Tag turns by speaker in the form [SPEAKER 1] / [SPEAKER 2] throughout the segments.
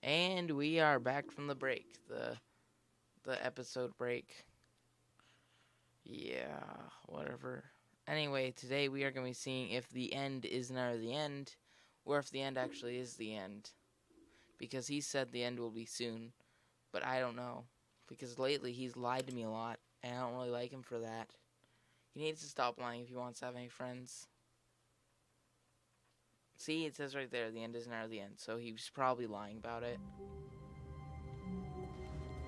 [SPEAKER 1] And we are back from the break, the episode break. Yeah, whatever. Anyway, today we are going to be seeing if the end is never the end, or if the end actually is the end. Because he said the end will be soon, but I don't know. Because lately he's lied to me a lot, and I don't really like him for that. He needs to stop lying if he wants to have any friends. See, it says right there, the end is never the end, so he's probably lying about it.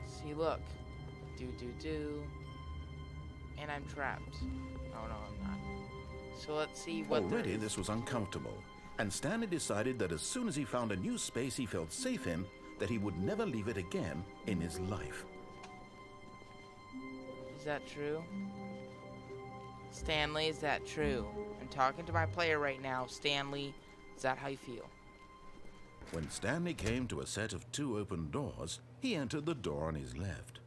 [SPEAKER 1] See, look. Do. And I'm trapped. Oh no, I'm not. So let's see what
[SPEAKER 2] Already this was uncomfortable, and Stanley decided that as soon as he found a new space he felt safe in, that he would never leave it again in his life.
[SPEAKER 1] Is that true? Stanley, is that true? I'm talking to my player right now. Stanley, is that how you feel?
[SPEAKER 2] When Stanley came to a set of 2 open doors, he entered the door on his left.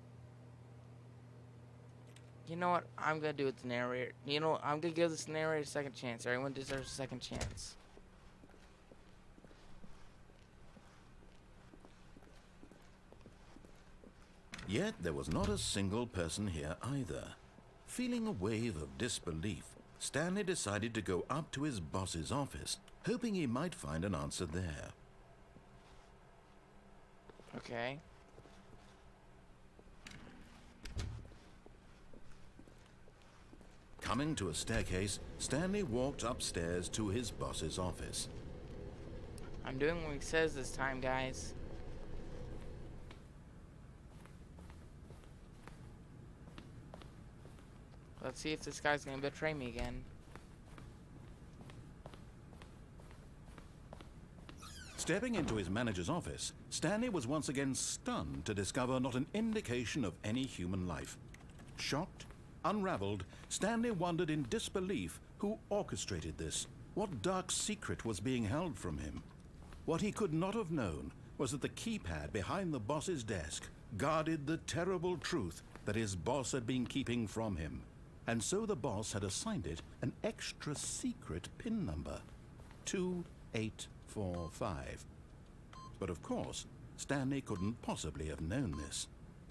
[SPEAKER 1] You know what? I'm going to do it the narrator. You know, I'm going to give this narrator a second chance. Everyone deserves a second chance.
[SPEAKER 2] Yet there was not a single person here either. Feeling a wave of disbelief, Stanley decided to go up to his boss's office, hoping he might find an answer there.
[SPEAKER 1] Okay.
[SPEAKER 2] Coming to a staircase, Stanley walked upstairs to his boss's office.
[SPEAKER 1] I'm doing what he says this time, guys. Let's see if this guy's gonna betray me again.
[SPEAKER 2] Stepping into his manager's office, Stanley was once again stunned to discover not an indication of any human life. Shocked, unraveled, Stanley wondered in disbelief who orchestrated this, what dark secret was being held from him. What he could not have known was that the keypad behind the boss's desk guarded the terrible truth that his boss had been keeping from him. And so the boss had assigned it an extra secret PIN number, 2845. But of course, Stanley couldn't possibly have known this.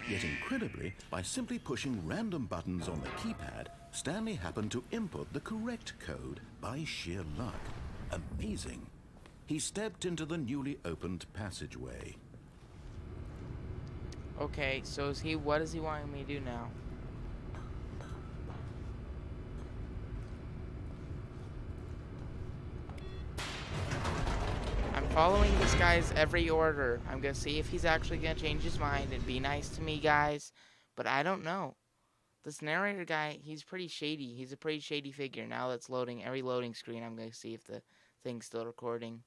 [SPEAKER 2] Yet incredibly, by simply pushing random buttons on the keypad, Stanley happened to input the correct code by sheer luck. Amazing. He stepped into the newly opened passageway.
[SPEAKER 1] Okay, so what is he wanting me to do now? I'm following this guy's every order. I'm gonna see if he's actually gonna change his mind and be nice to me, guys. But I don't know. This narrator guy, he's pretty shady. He's a pretty shady figure. Now that's loading, every loading screen, I'm gonna see if the thing's still recording.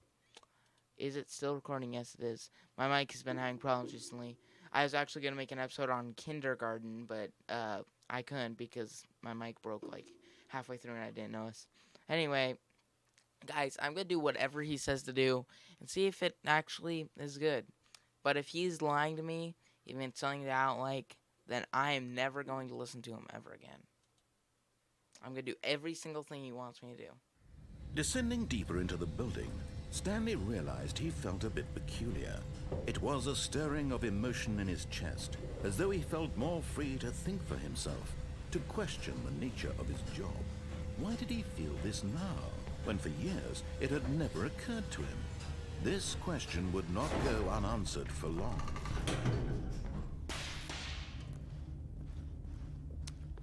[SPEAKER 1] Is it still recording? Yes, it is. My mic has been having problems recently. I was actually gonna make an episode on kindergarten, but I couldn't because my mic broke like halfway through and I didn't notice. Anyway, guys, I'm going to do whatever he says to do and see if it actually is good. But if he's lying to me, even telling that I don't like, then I am never going to listen to him ever again. I'm going to do every single thing he wants me to do.
[SPEAKER 2] Descending deeper into the building, Stanley realized he felt a bit peculiar. It was a stirring of emotion in his chest, as though he felt more free to think for himself, to question the nature of his job. Why did he feel this now, when for years it had never occurred to him? This question would not go unanswered for long.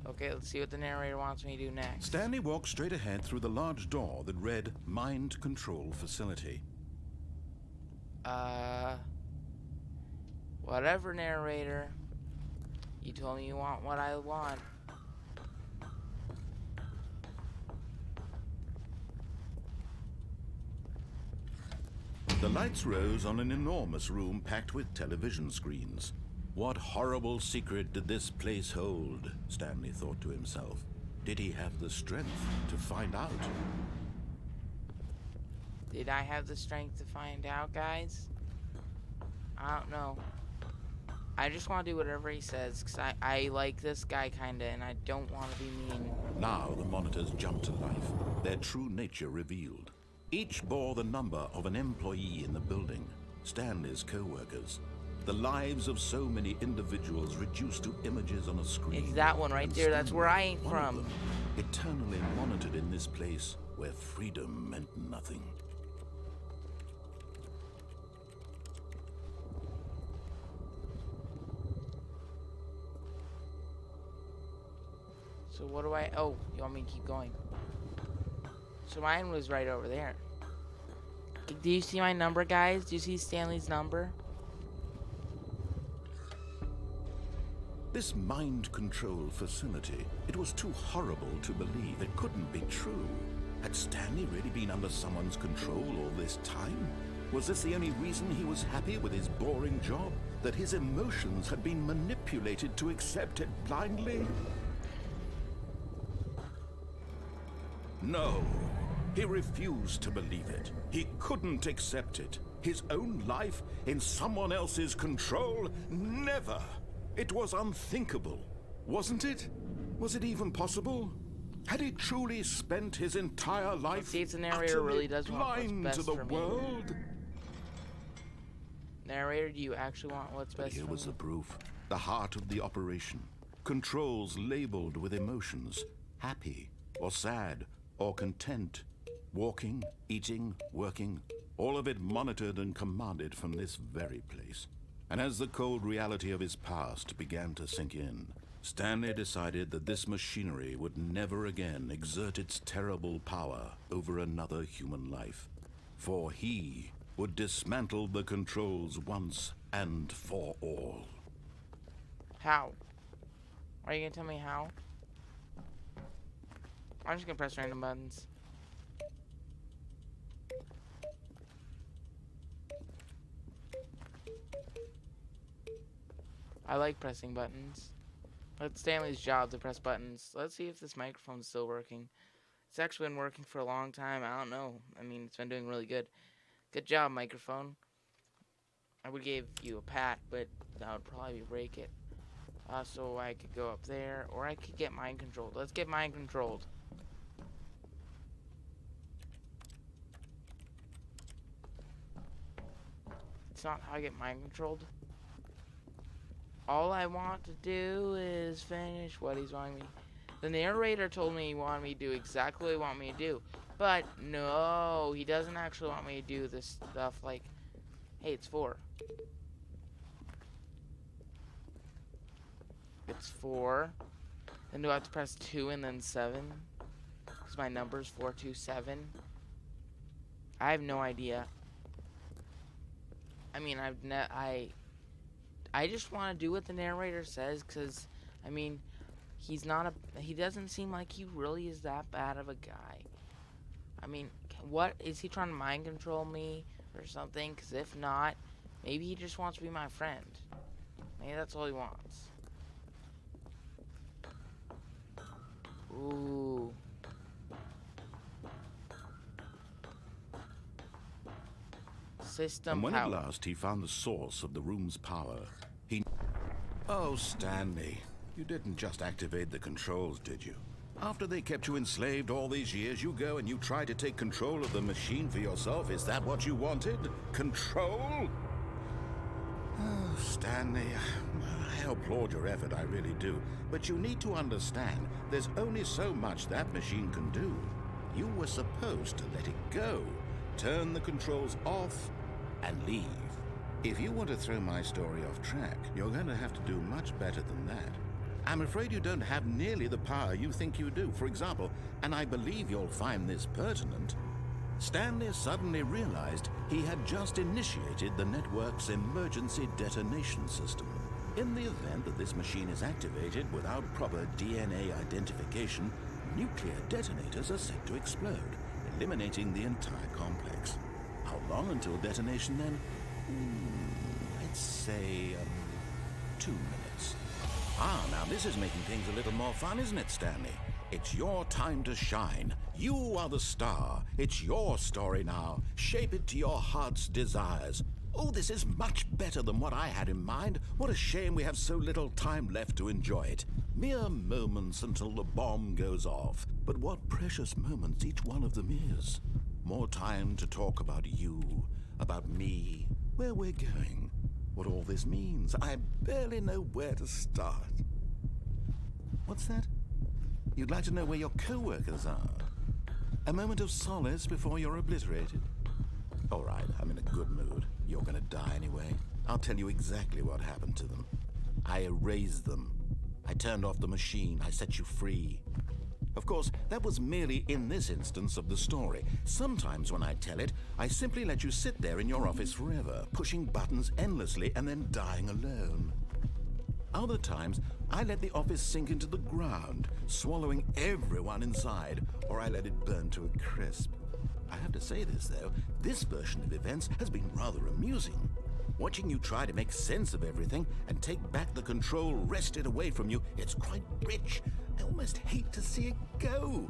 [SPEAKER 1] Okay, let's see what the narrator wants me to do next.
[SPEAKER 2] Stanley walked straight ahead through the large door that read Mind Control Facility.
[SPEAKER 1] Whatever, narrator. You told me you want what I want.
[SPEAKER 2] The lights rose on an enormous room packed with television screens. What horrible secret did this place hold? Stanley thought to himself. Did he have the strength to find out?
[SPEAKER 1] Did I have the strength to find out, guys? I don't know. I just want to do whatever he says, because I like this guy kinda, and I don't want to be mean.
[SPEAKER 2] Now the monitors jumped to life, their true nature revealed. Each bore the number of an employee in the building. Stanley's co-workers. The lives of so many individuals reduced to images on a screen.
[SPEAKER 1] It's that one right
[SPEAKER 2] And
[SPEAKER 1] there. That's where I ain't
[SPEAKER 2] one of
[SPEAKER 1] from.
[SPEAKER 2] them, eternally monitored in this place where freedom meant nothing.
[SPEAKER 1] So what do I... Oh, you want me to keep going? So mine was right over there. Do you see my number, guys? Do you see Stanley's number?
[SPEAKER 2] This mind control facility, it was too horrible to believe. It couldn't be true. Had Stanley really been under someone's control all this time? Was this the only reason he was happy with his boring job? That his emotions had been manipulated to accept it blindly? No, he refused to believe it. He couldn't accept it. His own life in someone else's control? Never! It was unthinkable, wasn't it? Was it even possible? Had he truly spent his entire life
[SPEAKER 1] See, it's the narrator really does want what's
[SPEAKER 2] blind
[SPEAKER 1] best
[SPEAKER 2] to the
[SPEAKER 1] for me.
[SPEAKER 2] world?
[SPEAKER 1] Narrator, do you actually want what's best
[SPEAKER 2] Here
[SPEAKER 1] for
[SPEAKER 2] was
[SPEAKER 1] me?
[SPEAKER 2] the proof. The heart of the operation. Controls labeled with emotions. Happy, or sad, or content. Walking, eating, working. All of it monitored and commanded from this very place. And as the cold reality of his past began to sink in, Stanley decided that this machinery would never again exert its terrible power over another human life. For he would dismantle the controls once and for all.
[SPEAKER 1] How? Are you gonna tell me how? I'm just gonna press random buttons. I like pressing buttons. It's Stanley's job to press buttons. Let's see if this microphone's still working. It's actually been working for a long time. I don't know. I mean, it's been doing really good. Good job, microphone. I would give you a pat, but that would probably break it. So I could go up there, or I could get mind controlled. Let's get mind controlled. It's not how I get mind controlled. All I want to do is finish what he's wanting me. The narrator told me he wanted me to do exactly what he wanted me to do. But no, he doesn't actually want me to do this stuff like, hey, it's 4. It's 4. Then do I have to press 2 and then 7? Because my number's 427. I have no idea. I mean, I just want to do what the narrator says, because, I mean, he doesn't seem like he really is that bad of a guy. I mean, what, is he trying to mind control me or something? Because if not, maybe he just wants to be my friend. Maybe that's all he wants. Ooh. System
[SPEAKER 2] And when
[SPEAKER 1] power.
[SPEAKER 2] at last he found the source of the room's power, he... Oh, Stanley, you didn't just activate the controls, did you? After they kept you enslaved all these years, you go and you try to take control of the machine for yourself. Is that what you wanted? Control? Oh, Stanley, I applaud your effort, I really do. But you need to understand, there's only so much that machine can do. You were supposed to let it go, turn the controls off, and leave. If you want to throw my story off track, you're going to have to do much better than that. I'm afraid you don't have nearly the power you think you do. For example, and I believe you'll find this pertinent, Stanley suddenly realized he had just initiated the network's emergency detonation system. In the event that this machine is activated without proper DNA identification, nuclear detonators are set to explode, eliminating the entire complex. How long until detonation then? Let's say 2 minutes. Ah, now this is making things a little more fun, isn't it, Stanley? It's your time to shine. You are the star. It's your story now. Shape it to your heart's desires. Oh, this is much better than what I had in mind. What a shame we have so little time left to enjoy it. Mere moments until the bomb goes off. But what precious moments each one of them is. More time to talk about you, about me. where we're going, what all this means. I barely know where to start. What's that? You'd like to know where your co-workers are? A moment of solace before you're obliterated? All right, I'm in a good mood. You're gonna die anyway. I'll tell you exactly what happened to them. I erased them. I turned off the machine. I set you free. Of course, that was merely in this instance of the story. Sometimes when I tell it, I simply let you sit there in your office forever, pushing buttons endlessly and then dying alone. Other times, I let the office sink into the ground, swallowing everyone inside, or I let it burn to a crisp. I have to say this, though, this version of events has been rather amusing. Watching you try to make sense of everything and take back the control wrested away from you, it's quite rich. I almost hate to see it go.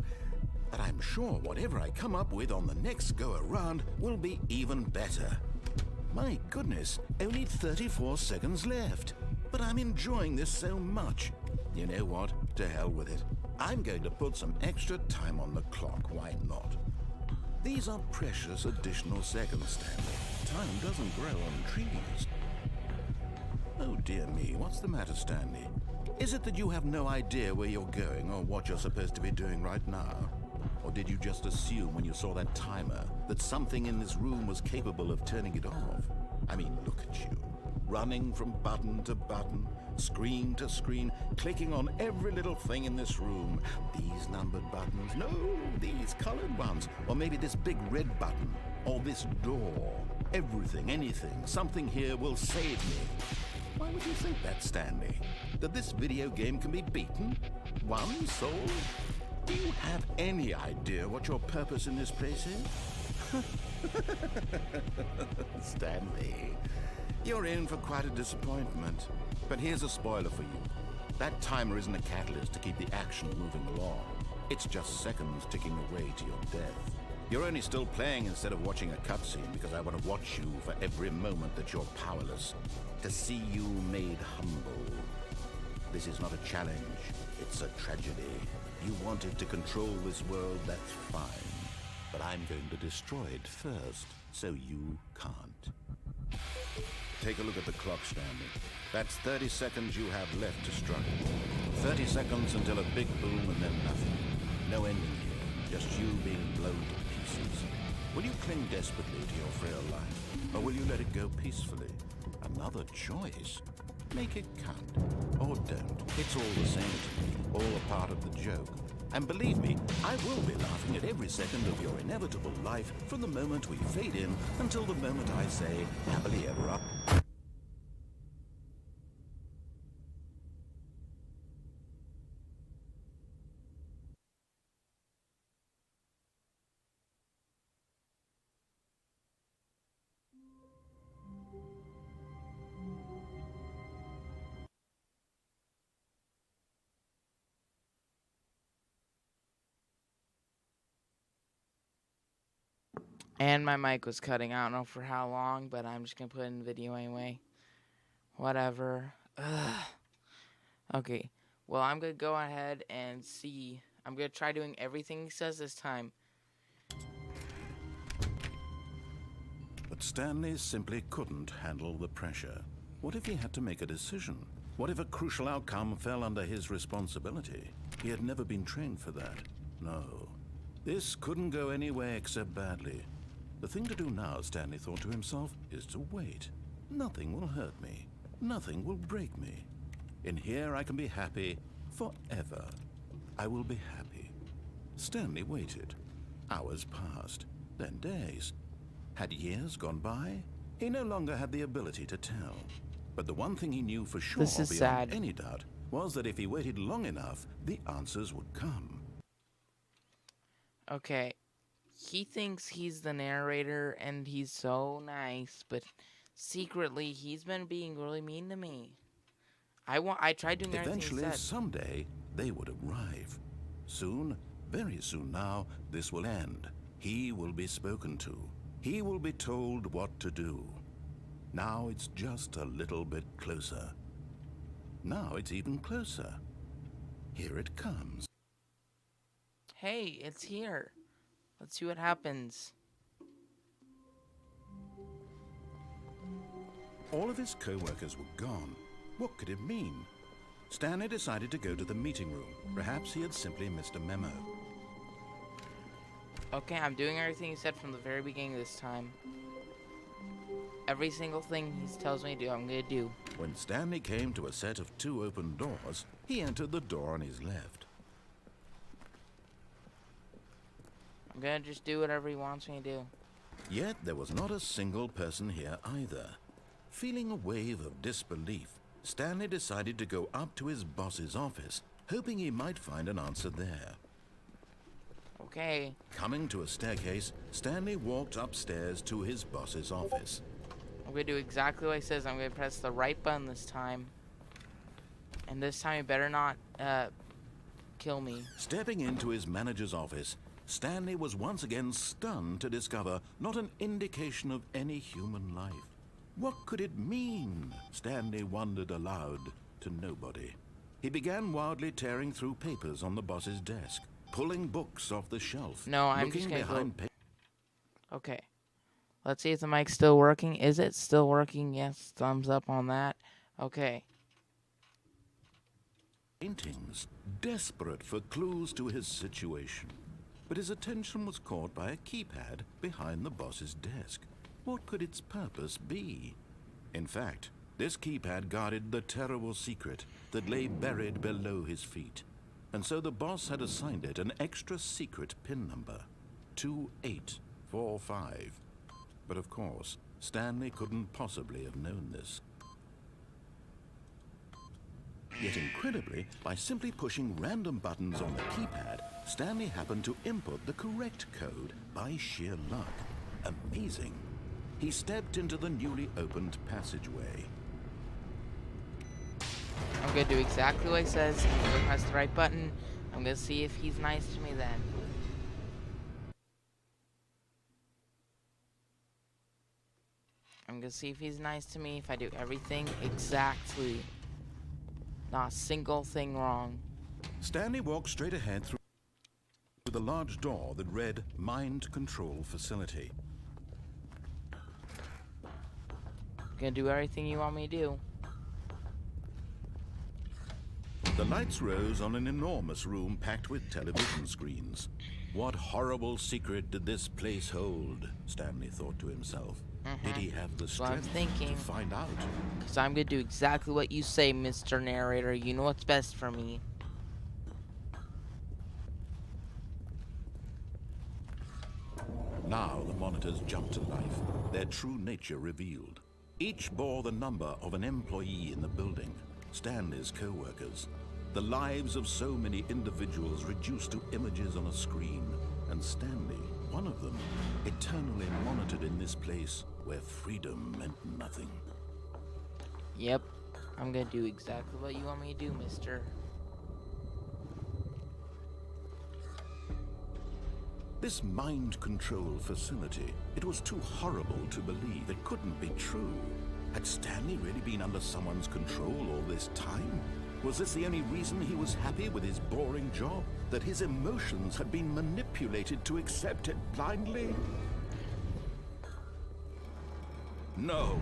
[SPEAKER 2] But I'm sure whatever I come up with on the next go-around will be even better. My goodness, only 34 seconds left. But I'm enjoying this so much. You know what? To hell with it. I'm going to put some extra time on the clock. Why not? These are precious additional seconds, Stanley. Time doesn't grow on trees. Oh dear me, what's the matter, Stanley? Is it that you have no idea where you're going or what you're supposed to be doing right now? Or did you just assume when you saw that timer that something in this room was capable of turning it off? I mean, look at you. Running from button to button, screen to screen, clicking on every little thing in this room. These numbered buttons, no, these colored ones, or maybe this big red button, or this door. Everything, anything, something here will save me. Why would you think that, Stanley? That this video game can be beaten? Won? Sold? Do you have any idea what your purpose in this place is? Stanley, you're in for quite a disappointment. But here's a spoiler for you. That timer isn't a catalyst to keep the action moving along. It's just seconds ticking away to your death. You're only still playing instead of watching a cutscene because I want to watch you for every moment that you're powerless. To see you made humble. This is not a challenge. It's a tragedy. You wanted to control this world, that's fine. But I'm going to destroy it first, so you can't. Take a look at the clock, Stanley. That's 30 seconds you have left to struggle. 30 seconds until a big boom and then nothing. No ending here, just you being blown to pieces. Will you cling desperately to your frail life, or will you let it go peacefully? Another choice. Make it count, or don't. It's all the same to me, all a part of the joke. And believe me, I will be laughing at every second of your inevitable life from the moment we fade in until the moment I say, happily ever after.
[SPEAKER 1] And my mic was cutting. I don't know for how long, but I'm just going to put it in the video anyway. Whatever. Ugh. Okay. Well, I'm going to go ahead and see. I'm going to try doing everything he says this time.
[SPEAKER 2] But Stanley simply couldn't handle the pressure. What if he had to make a decision? What if a crucial outcome fell under his responsibility? He had never been trained for that. No. This couldn't go any way except badly. The thing to do now, Stanley thought to himself, is to wait. Nothing will hurt me. Nothing will break me. In here I can be happy forever. I will be happy. Stanley waited. Hours passed, then days. Had years gone by? He no longer had the ability to tell. But the one thing he knew for sure,
[SPEAKER 1] This is
[SPEAKER 2] beyond
[SPEAKER 1] sad.
[SPEAKER 2] any doubt, was that if he waited long enough, the answers would come.
[SPEAKER 1] Okay. He thinks he's the narrator and he's so nice, but secretly he's been being really mean to me. I tried doing everything he
[SPEAKER 2] Eventually,
[SPEAKER 1] said.
[SPEAKER 2] someday, they would arrive. Soon, very soon now, this will end. He will be spoken to. He will be told what to do. Now it's just a little bit closer. Now it's even closer. Here it comes.
[SPEAKER 1] Hey, it's here. Let's see what happens.
[SPEAKER 2] All of his co-workers were gone. What could it mean? Stanley decided to go to the meeting room. Perhaps he had simply missed a memo.
[SPEAKER 1] Okay, I'm doing everything he said from the very beginning this time. Every single thing he tells me to do, I'm gonna do.
[SPEAKER 2] When Stanley came to a set of 2 open doors, he entered the door on his left.
[SPEAKER 1] I'm gonna just do whatever he wants me to do.
[SPEAKER 2] Yet there was not a single person here either. Feeling a wave of disbelief, Stanley decided to go up to his boss's office, hoping he might find an answer there.
[SPEAKER 1] Okay.
[SPEAKER 2] Coming to a staircase, Stanley walked upstairs to his boss's office.
[SPEAKER 1] I'm gonna do exactly what he says. I'm gonna press the right button this time. And this time he better not kill me.
[SPEAKER 2] Stepping into his manager's office, Stanley was once again stunned to discover not an indication of any human life. What could it mean? Stanley wondered aloud to nobody. He began wildly tearing through papers on the boss's desk, pulling books off the shelf.
[SPEAKER 1] No, I'm
[SPEAKER 2] looking
[SPEAKER 1] just gonna
[SPEAKER 2] behind
[SPEAKER 1] go. Okay. Let's see if the mic's still working. Is it still working? Yes. Thumbs up on that. Okay.
[SPEAKER 2] paintings, desperate for clues to his situation. But his attention was caught by a keypad behind the boss's desk. What could its purpose be? In fact, this keypad guarded the terrible secret that lay buried below his feet. And so the boss had assigned it an extra secret PIN number, 2845. But of course, Stanley couldn't possibly have known this. Yet incredibly, by simply pushing random buttons on the keypad, Stanley happened to input the correct code by sheer luck. Amazing. He stepped into the newly opened passageway.
[SPEAKER 1] I'm gonna do exactly what he says. I'm gonna press the right button. I'm gonna see if he's nice to me then. I'm gonna see if he's nice to me if I do everything exactly. Not a single thing wrong.
[SPEAKER 2] Stanley walked straight ahead through the large door that read Mind Control Facility.
[SPEAKER 1] Gonna do everything you want me to do.
[SPEAKER 2] The lights rose on an enormous room packed with television screens. What horrible secret did this place hold? Stanley thought to himself. Did he have the
[SPEAKER 1] what I'm
[SPEAKER 2] strength
[SPEAKER 1] thinking.
[SPEAKER 2] to find out?
[SPEAKER 1] Because I'm gonna do exactly what you say, Mr. Narrator. You know what's best for me.
[SPEAKER 2] Now the monitors jumped to life, their true nature revealed. Each bore the number of an employee in the building, Stanley's co-workers. The lives of so many individuals reduced to images on a screen, and Stanley, one of them, eternally monitored in this place where freedom meant nothing.
[SPEAKER 1] Yep. I'm gonna do exactly what you want me to do, mister.
[SPEAKER 2] This mind control facility, it was too horrible to believe. It couldn't be true. Had Stanley really been under someone's control all this time? Was this the only reason he was happy with his boring job? That his emotions had been manipulated to accept it blindly? No,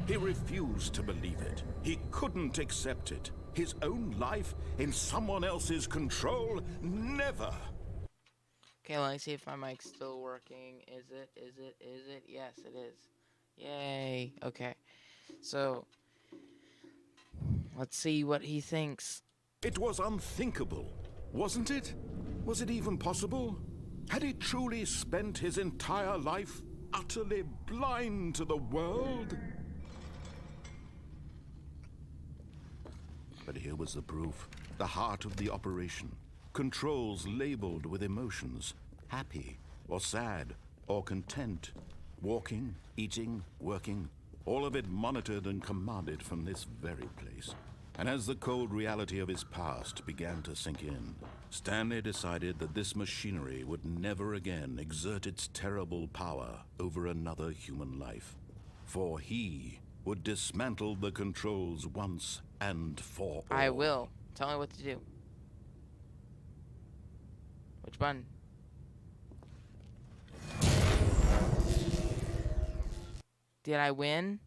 [SPEAKER 2] he refused to believe it. He couldn't accept it. His own life in someone else's control? Never!
[SPEAKER 1] Okay, let me see if my mic's still working. Is it? Is it? Is it? Yes, it is. Yay. Okay. So, let's see what he thinks.
[SPEAKER 2] It was unthinkable, wasn't it? Was it even possible? Had he truly spent his entire life utterly blind to the world? But here was the proof, the heart of the operation. Controls labeled with emotions, happy or sad or content, walking, eating, working, all of it monitored and commanded from this very place. And as the cold reality of his past began to sink in, Stanley decided that this machinery would never again exert its terrible power over another human life. For he would dismantle the controls once and for all.
[SPEAKER 1] I will. Tell me what to do. Which button? Did I win?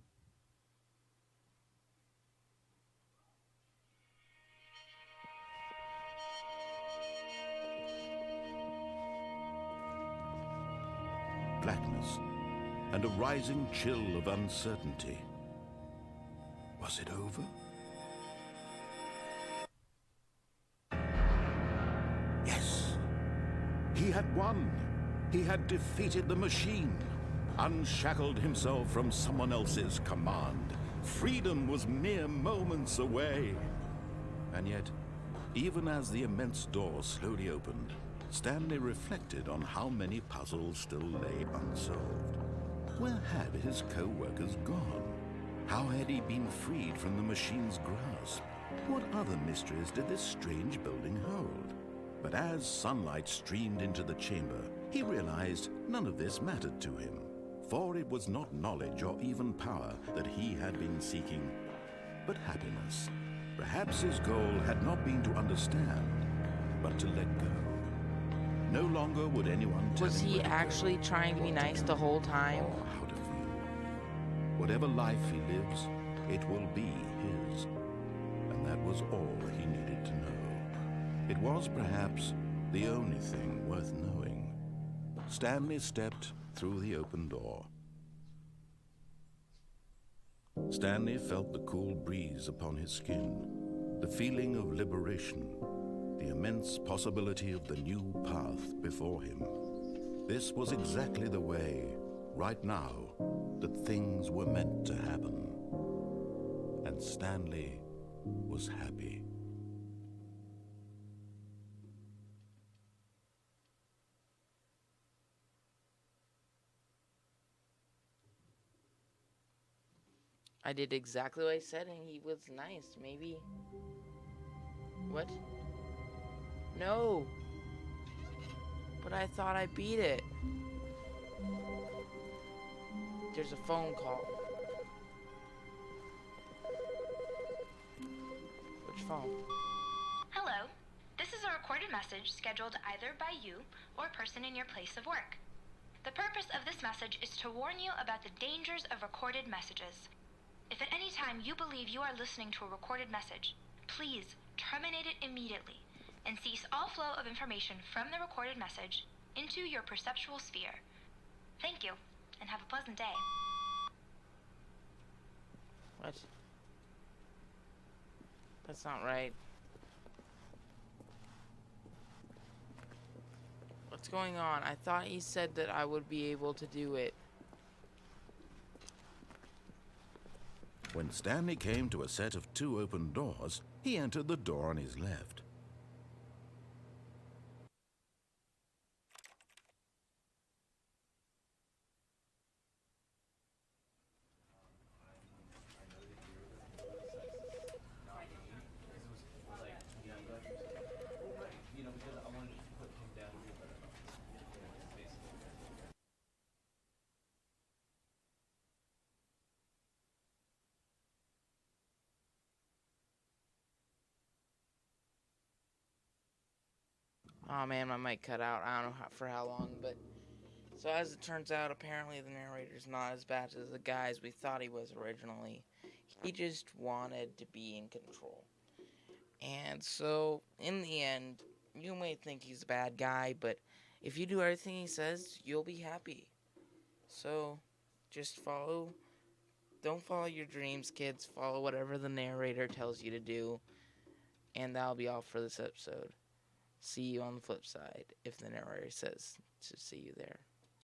[SPEAKER 2] blackness and a rising chill of uncertainty. Was it over? Yes. He had won. He had defeated the machine, unshackled himself from someone else's command. Freedom was mere moments away. And yet, even as the immense door slowly opened, Stanley reflected on how many puzzles still lay unsolved. Where had his co-workers gone? How had he been freed from the machine's grasp? What other mysteries did this strange building hold? But as sunlight streamed into the chamber, he realized none of this mattered to him, for it was not knowledge or even power that he had been seeking, but happiness. Perhaps his goal had not been to understand, but to let go. No longer would anyone tell him
[SPEAKER 1] Was he
[SPEAKER 2] where to go,
[SPEAKER 1] actually trying to be nice the whole time?
[SPEAKER 2] or how to feel. Whatever life he lives, it will be his. And that was all he needed to know. It was perhaps the only thing worth knowing. Stanley stepped through the open door. Stanley felt the cool breeze upon his skin, the feeling of liberation, the immense possibility of the new path before him. This was exactly the way, right now, that things were meant to happen. And Stanley was happy.
[SPEAKER 1] I did exactly what I said, and he was nice. Maybe. What? No. But I thought I beat it. There's a phone call. Which phone?
[SPEAKER 3] Hello. This is a recorded message scheduled either by you or a person in your place of work. The purpose of this message is to warn you about the dangers of recorded messages. If at any time you believe you are listening to a recorded message, please terminate it immediately and cease all flow of information from the recorded message into your perceptual sphere. Thank you, and have a pleasant day.
[SPEAKER 1] What? That's not right. What's going on? I thought he said that I would be able to do it.
[SPEAKER 2] When Stanley came to a set of 2 open doors, he entered the door on his left.
[SPEAKER 1] Oh man, my mic cut out. I don't know for how long, but so as it turns out, apparently the narrator's not as bad as the guys we thought he was originally. He just wanted to be in control. And so, in the end, you may think he's a bad guy, but if you do everything he says, you'll be happy. So, just don't follow your dreams, kids. Follow whatever the narrator tells you to do. And that'll be all for this episode. See you on the flip side if the narrator says to see you there.